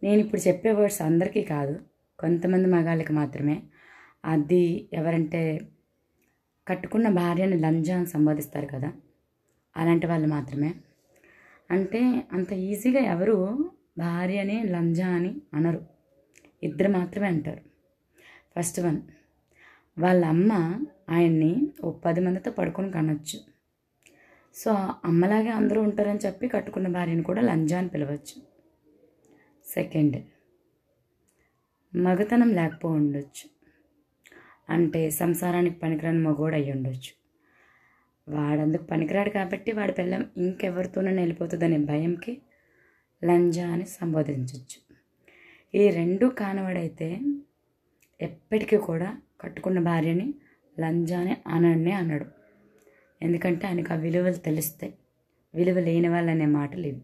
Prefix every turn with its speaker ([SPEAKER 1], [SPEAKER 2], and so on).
[SPEAKER 1] నేను ఇప్పుడు చెప్పే వర్డ్స్ అందరికీ కాదు, కొంతమంది మగాళ్ళకి మాత్రమే. అది ఎవరంటే కట్టుకున్న భార్యని లంజా అని సంబోధిస్తారు కదా, అలాంటి వాళ్ళు మాత్రమే. అంటే అంత ఈజీగా ఎవరు భార్యని లంజా అని అనరు, ఇద్దరు మాత్రమే అంటారు. ఫస్ట్ వన్, వాళ్ళ అమ్మ ఆయన్ని ఓ 10 మందితో పడుకొని కనొచ్చు. సో అమ్మలాగే అందరూ ఉంటారని చెప్పి కట్టుకున్న భార్యను కూడా లంజా అని పిలవచ్చు. సెకండ్, మగతనం లేకపో ఉండొచ్చు, అంటే సంసారానికి పనికిరాని మగోడు అయ్యి ఉండొచ్చు. వాడందుకు పనికిరాడు కాబట్టి వాడి పిల్లం ఇంకెవరితోనైనా వెళ్ళిపోతుందనే భయంకి లంజా అని సంబోధించవచ్చు. ఈ రెండు కానివాడైతే ఎప్పటికీ కూడా కట్టుకున్న భార్యని లంజా అని అననే అనడు. ఎందుకంటే ఆయనకు ఆ విలువలు తెలుస్తాయి. విలువ లేని వాళ్ళనే మాటలు ఇవి.